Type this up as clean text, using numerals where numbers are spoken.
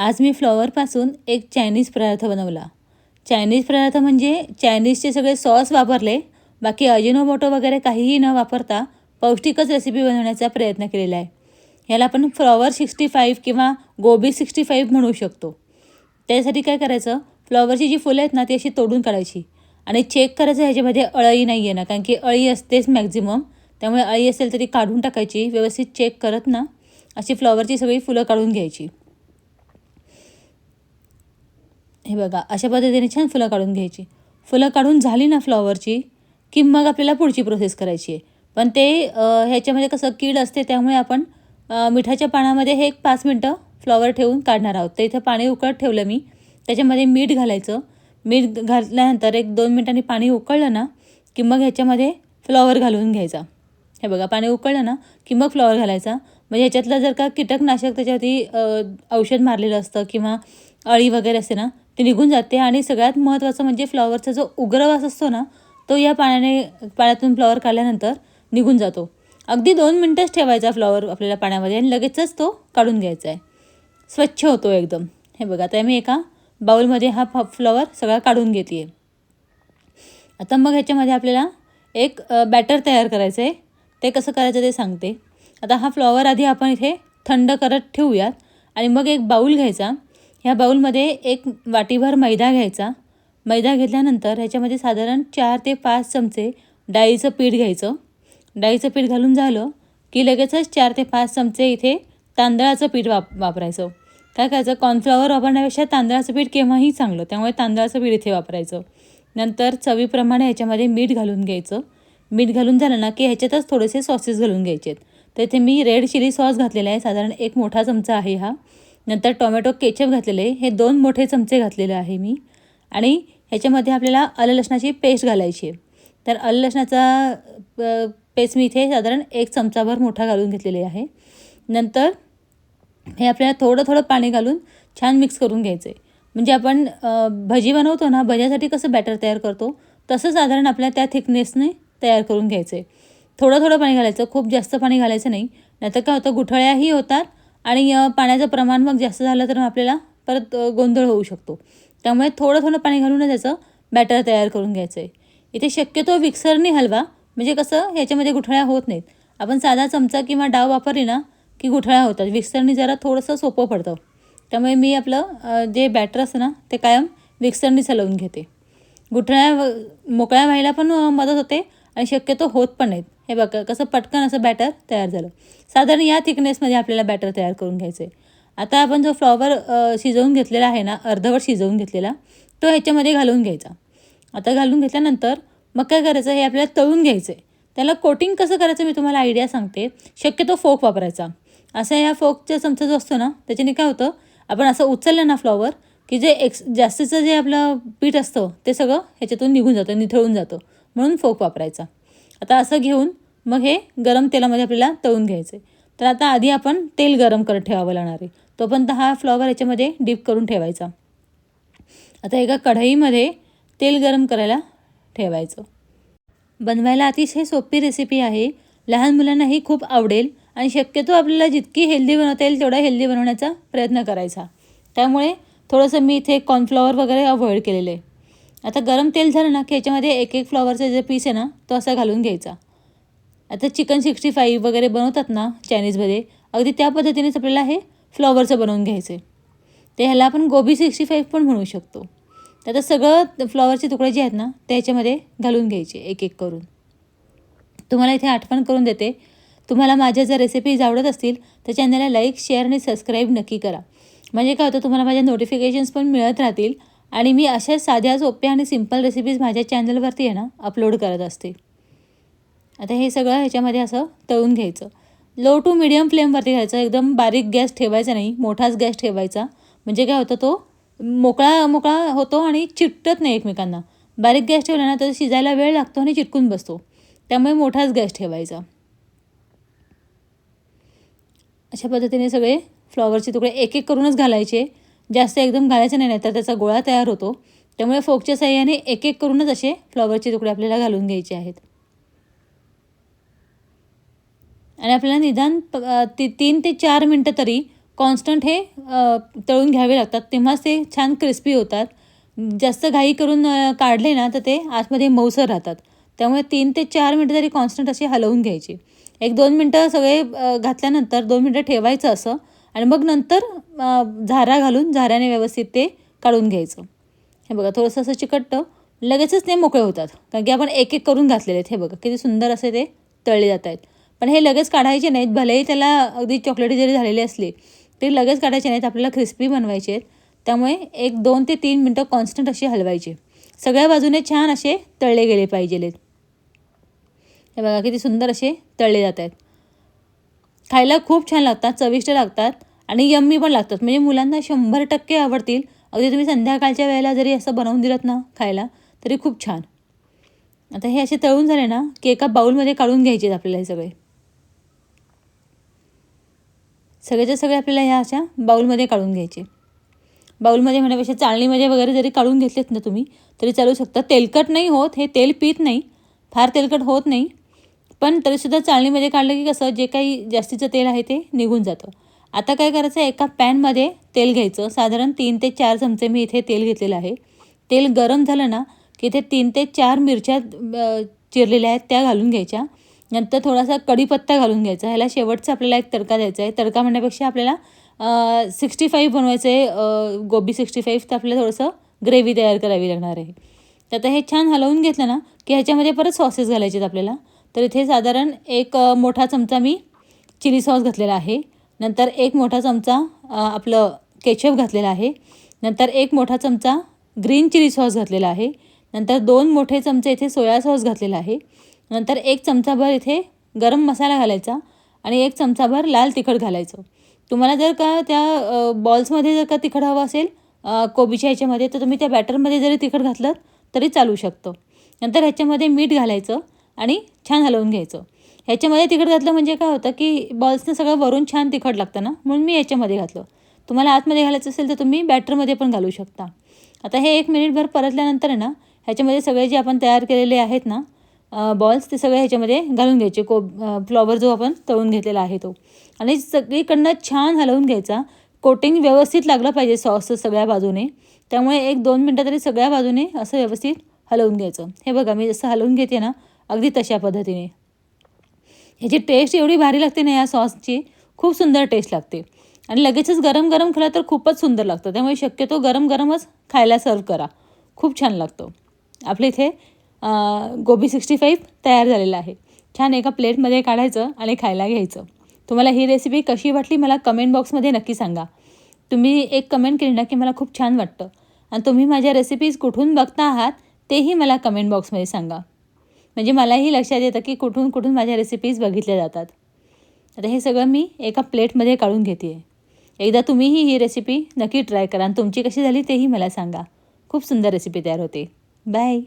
आज मी फ्लॉवरपासून एक चायनीज पदार्थ बनवला. चायनीज पदार्थ म्हणजे चायनीजचे सगळे सॉस वापरले, बाकी अजिनोमोटो वगैरे काहीही न वापरता पौष्टिकच रेसिपी बनवण्याचा प्रयत्न केलेला आहे. ह्याला आपण फ्लॉवर 65 किंवा गोबी 65 म्हणू शकतो. त्यासाठी काय करायचं, फ्लॉवरची जी फुलं आहेत ना ती अशी तोडून काढायची आणि चेक करायचं ह्याच्यामध्ये अळी नाही आहे ना, कारण की अळी असतेच मॅक्झिमम. त्यामुळे अळी असेल तरी काढून टाकायची. व्यवस्थित चेक करत ना अशी फ्लॉवरची सगळी फुलं काढून घ्यायची. हे बघा, अशा पद्धतीने छान फुलं काढून घ्यायची. फुलं काढून झाली ना फ्लॉवरची, की मग आपल्याला पुढची प्रोसेस करायची आहे. पण ते ह्याच्यामध्ये कसं कीड असते, त्यामुळे आपण मिठाच्या पाण्यामध्ये हे एक 5 मिनटं फ्लॉवर ठेवून काढणार आहोत. तर इथं पाणी उकळत ठेवलं मी. त्याच्यामध्ये मीठ घालायचं. मीठ घातल्यानंतर 1-2 मिनिटांनी पाणी उकळलं ना, की मग ह्याच्यामध्ये फ्लॉवर घालून घ्यायचा. हे बघा, पाणी उकळलं ना, की मग फ्लॉवर घालायचा. म्हणजे ह्याच्यातलं जर का कीटकनाशक त्याच्यावरती औषध मारलेलं असतं किंवा अळी वगैरे असते ना, ती निघून जाते. आणि सगळ्यात महत्त्वाचं म्हणजे फ्लॉवरचा जो उग्र वास असतो ना, तो या पाण्यातून फ्लॉवर काढल्यानंतर निघून जातो. अगदी 2 मिनटंच ठेवायचा फ्लॉवर आपल्याला पाण्यामध्ये आणि लगेचच तो काढून घ्यायचा आहे. स्वच्छ होतो एकदम. हे बघा, आता मी एका बाउलमध्ये हा फ्लॉवर सगळा काढून घेते आहे. आता मग ह्याच्यामध्ये आपल्याला एक बॅटर तयार करायचं आहे. ते कसं करायचं ते सांगते. आता हा फ्लॉवर आधी आपण इथे थंड करत ठेवूयात आणि मग एक बाऊल घ्यायचा. ह्या बाऊलमध्ये एक वाटीभर मैदा घ्यायचा. मैदा घेतल्यानंतर ह्याच्यामध्ये साधारण 4 ते 5 चमचे डाळीचं पीठ घ्यायचं. डाळीचं पीठ घालून झालं की लगेचच 4 ते 5 चमचे इथे तांदळाचं पीठ वापरायचं. काय करायचं, कॉर्नफ्लॉवर वापरण्यापेक्षा तांदळाचं पीठ केव्हाही चांगलं, त्यामुळे तांदळाचं पीठ इथे वापरायचं. नंतर चवीप्रमाणे ह्याच्यामध्ये मीठ घालून घ्यायचं. मीठ घालून झालं ना की ह्याच्यातच थोडेसे सॉसेस घालून घ्यायचे आहेत. तर इथे मी रेड चिली सॉस घातलेला आहे, साधारण 1 मोठा चमचा आहे हा. नंतर टोमॅटो केचप घातलेले, हे 2 मोठे चमचे घातलेले आहे मी. आणि ह्याच्यामध्ये आपल्याला आलं लसणाची पेस्ट घालायची आहे. तर आलं लसणाचा पेस्ट मी इथे साधारण 1 चमचाभर मोठा घालून घेतलेले आहे. नंतर हे आपल्याला थोडं थोडं पाणी घालून छान मिक्स करून घ्यायचं आहे. म्हणजे आपण भजी बनवतो ना, भज्यासाठी कसं बॅटर तयार करतो, तसं साधारण आपल्याला त्या थिकनेसने तयार करून घ्यायचं आहे. थोडं थोडं पाणी घालायचं, खूप जास्त पाणी घालायचं नाही. नाहीतर काय होतं, गुठळ्याही होतात आणि पाण्याचं प्रमाण मग जास्त झालं तर आपल्याला परत गोंधळ होऊ शकतो. त्यामुळे थोडं थोडं पाणी घालूनच त्याचं बॅटर तयार करून घ्यायचं आहे. इथे शक्यतो मिक्सरने हलवा, म्हणजे कसं ह्याच्यामध्ये गुठळ्या होत नाहीत. आपण साधा चमचा किंवा डाव वापरली ना की गुठळ्या होतात. मिक्सरने जरा थोडंसं सोपं पडतं. त्यामुळे मी आपलं जे बॅटर असतं ना ते कायम मिक्सरनेच हलवून घेते. गुठळ्या मोकळ्या व्हायला पण मदत होते आणि शक्यतो होत पण नाहीत. हे बघा, कसं पटकन असं बॅटर तयार झालं. साधारण या थिकनेसमध्ये आपल्याला बॅटर तयार करून घ्यायचं आहे. आता आपण जो फ्लॉवर शिजवून घेतलेला आहे ना, अर्धवट शिजवून घेतलेला, तो ह्याच्यामध्ये घालून घ्यायचा. आता घालून घेतल्यानंतर मग काय करायचं, हे आपल्याला तळून घ्यायचं आहे. त्याला कोटिंग कसं करायचं मी तुम्हाला आयडिया सांगते. शक्यतो फोक वापरायचा. असा ह्या फोकचा चमचा जो असतो ना, त्याच्याने काय होतं, आपण असं उचललं ना फ्लॉवर की जे जास्तीचं जे आपलं पीठ असतं ते सगळं ह्याच्यातून निघून जातं, निथळून जातं. म्हणून फोक वापरायचा. आता असं घेऊन मग हे गरम तेलामध्ये आपल्याला तळून घ्यायचं आहे. तर आता आधी आपण तेल गरम करत ठेवावं लागणार आहे. तोपर्यंत हा फ्लॉवर ह्याच्यामध्ये डीप करून ठेवायचा. आता एका कढईमध्ये तेल गरम करायला ठेवायचं. बनवायला अतिशय सोपी रेसिपी आहे. लहान मुलांनाही खूप आवडेल आणि शक्यतो आपल्याला जितकी हेल्दी बनवता येईल तेवढा हेल्दी बनवण्याचा प्रयत्न करायचा. त्यामुळे थोडंसं मी इथे कॉर्नफ्लॉवर वगैरे अवॉइड केलेलं आहे. आता गरम तेल झालं ना की ह्याच्यामध्ये एक एक फ्लॉवरचा जे पीस आहे ना तो असा घालून घ्यायचा. आता चिकन 65 वगैरे बनवतात ना चायनीजमध्ये, अगदी त्या पद्धतीनेच आपल्याला हे फ्लॉवरचं बनवून घ्यायचं आहे. ते ह्याला आपण गोबी 65 पण म्हणू शकतो. तर आता सगळं फ्लॉवरचे तुकडे जे आहेत ना ते ह्याच्यामध्ये घालून घ्यायचे एक एक करून. तुम्हाला इथे आठवण करून देते, तुम्हाला माझ्या जर रेसिपीज आवडत असतील तर चॅनलला लाईक, शेअर आणि सबस्क्राईब नक्की करा. म्हणजे काय होतं, तुम्हाला माझ्या नोटिफिकेशन्स पण मिळत राहतील आणि मी अशा साध्या, सोप्या आणि सिंपल रेसिपीज माझ्या चॅनलवरती आहे ना अपलोड करत असते. आता हे सगळं ह्याच्यामध्ये असं तळून घ्यायचं. लो टू मिडियम फ्लेमवरती घ्यायचं. एकदम बारीक गॅस ठेवायचा नाही, मोठाच गॅस ठेवायचा. म्हणजे काय होतं, तो मोकळा होतो आणि चिकटत नाही एकमेकांना. बारीक गॅस ठेवला ना तर शिजायला वेळ लागतो आणि चिटकून बसतो. त्यामुळे मोठाच गॅस ठेवायचा. अशा पद्धतीने सगळे फ्लॉवरचे तुकडे एक एक करूनच घालायचे. जास्त एकदम घालायचे नाही, तर त्याचा गोळा तयार होतो. त्यामुळे फोकच्या साहाय्याने एक एक करूनच असे फ्लॉवरचे तुकडे आपल्याला घालून घ्यायचे आहेत. आणि आपल्याला निदान 3 ते 4 मिनटं तरी कॉन्स्टंट हे तळून घ्यावे लागतात, तेव्हाच ते छान क्रिस्पी होतात. जास्त घाई करून काढले ना तर ते आतमध्ये मऊसर राहतात. त्यामुळे 3 ते 4 मिनटं तरी कॉन्स्टंट असे हलवून घ्यायचे. 1-2 मिनटं सगळे घातल्यानंतर 2 मिनटं ठेवायचं असं आणि मग नंतर झारा घालून झाऱ्याने व्यवस्थित ते काढून घ्यायचं. हे बघा थोडंसं असं चिकटतं, लगेचच ते मोकळे होतात. कारण की आपण एक-एक करून घातलेले आहेत. हे बघा किती सुंदर असे ते तळले जात आहेत. पण हे लगेच काढायचे नाहीत. भलेही त्याला अगदी चॉकलेटी जरी झालेली असली तरी लगेच काढायचे नाहीत. आपल्याला क्रिस्पी बनवायचे आहेत. त्यामुळे 1-2 ते 3 मिनटं कॉन्स्टंट असे हलवायचे. सगळ्या बाजूने छान असे तळले गेले पाहिजेत. हे बघा किती सुंदर असे तळले जात आहेत. खायला खूप छान लागतात, चविष्ट लागतात आणि यम्मी पण लागतात. म्हणजे मुलांना 100% आवडतील. अगदी तुम्ही संध्याकाळच्या वेळेला जरी असं बनवून दिलंत ना खायला तरी खूप छान. आता हे असे तळून झाले ना की एका बाउलमध्ये काढून घ्यायचे आहेत आपल्याला हे सगळे. सगळेच्या सगळे आपल्याला ह्या अशा बाउलमध्ये काढून घ्यायचे. बाउलमध्ये म्हणण्यापेक्षा चाळणीमध्ये वगैरे जरी काढून घेतलेत ना तुम्ही तरी चालू शकतं. तेलकट नाही होत, हे तेल पीत नाही, फार तेलकट होत नाही. पण तरीसुद्धा चाळणीमध्ये काढलं की कसं जे काही जास्तीचं तेल आहे ते निघून जातं. आता काय करायचं, एका पॅनमध्ये तेल घ्यायचं. साधारण 3 ते 4 चमचे मी इथे तेल घेतलेलं आहे. तेल गरम झालं ना की इथे 3 ते 4 मिरच्या चिरलेल्या आहेत त्या घालून घ्यायच्या. नंतर थोडासा कढीपत्ता घालून घ्यायचा. ह्याला शेवटचा आपल्याला एक तडका द्यायचा आहे. तडका म्हणण्यापेक्षा आपल्याला 65 बनवायचं आहे, गोबी 65, तर आपल्याला थोडंसं ग्रेव्ही तयार करावी लागणार आहे. तर आता हे छान हलवून घेतलं ना की ह्याच्यामध्ये परत सॉसेस घालायचे आहेत आपल्याला. तर इथे साधारण एक मोठा चमचा मी चिली सॉस घातलेला आहे. नंतर एक मोठा चमचा आपलं केचप घातलेला आहे. नंतर एक मोठा चमचा ग्रीन चिली सॉस घातलेला आहे. नंतर 2 मोठे चमचे इथे सोया सॉस घातलेला आहे. नंतर 1 चमचाभर इथे गरम मसाला घालायचा आणि 1 चमचाभर लाल तिखट घालायचं. तुम्हाला जर का त्या बॉल्समध्ये जर का तिखट हवं असेल कोबीच्या ह्याच्यामध्ये तर तुम्ही त्या बॅटरमध्ये जरी तिखट घातलं तरी चालू शकतं. नंतर ह्याच्यामध्ये मीठ घालायचं आणि छान हलवून घ्यायचं. ह्याच्यामध्ये तिखट घातलं म्हणजे काय होतं की बॉल्सनं सगळं वरून छान तिखट लागतं ना, म्हणून मी याच्यामध्ये घातलं. तुम्हाला आतमध्ये घालायचं असेल तर तुम्ही बॅटरमध्ये पण घालू शकता. आता हे 1 मिनिटभर परतल्यानंतर आहे ना ह्याच्यामध्ये सगळे जे आपण तयार केलेले आहेत ना बॉल्स ते सगळे ह्याच्यामध्ये घालून घ्यायचे. फ्लॉवर जो आपण तळून घेतलेला आहे तो आणि सगळीकडनं छान हलवून घ्यायचा. कोटिंग व्यवस्थित लागलं पाहिजे सॉसचं सगळ्या बाजूने. त्यामुळे 1-2 मिनटं तरी सगळ्या बाजूने असं व्यवस्थित हलवून घ्यायचं. हे बघा मी जसं हलवून घेते ना अगदी तशा पद्धतीने. ह्याची टेस्ट एवढी भारी लागते ना या सॉसची, खूप सुंदर टेस्ट लागते आणि लगेचच गरम गरम खाल्लं तर खूपच सुंदर लागतं. त्यामुळे शक्यतो गरम गरमच खायला सर्व करा, खूप छान लागतं. आपल्या इथे गोबी 65 तयार झालेलं आहे. छान एका प्लेटमध्ये काढायचं आणि खायला घ्यायचं. तुम्हाला ही रेसिपी कशी वाटली मला कमेंट बॉक्समध्ये नक्की सांगा. तुम्ही एक कमेंट केली ना की मला खूप छान वाटतं आणि तुम्ही माझ्या रेसिपीज कुठून बघता आहात तेही मला कमेंट बॉक्समध्ये सांगा. म्हणजे मलाही लक्षात येतं की कुठून कुठून माझ्या रेसिपीज बघितल्या जातात. आता हे सगळं मी एका प्लेटमध्ये काढून घेते आहे. एकदा तुम्हीही ही रेसिपी नक्की ट्राय करा आणि तुमची कशी झाली तेही मला सांगा. खूप सुंदर रेसिपी तयार होते. बाय.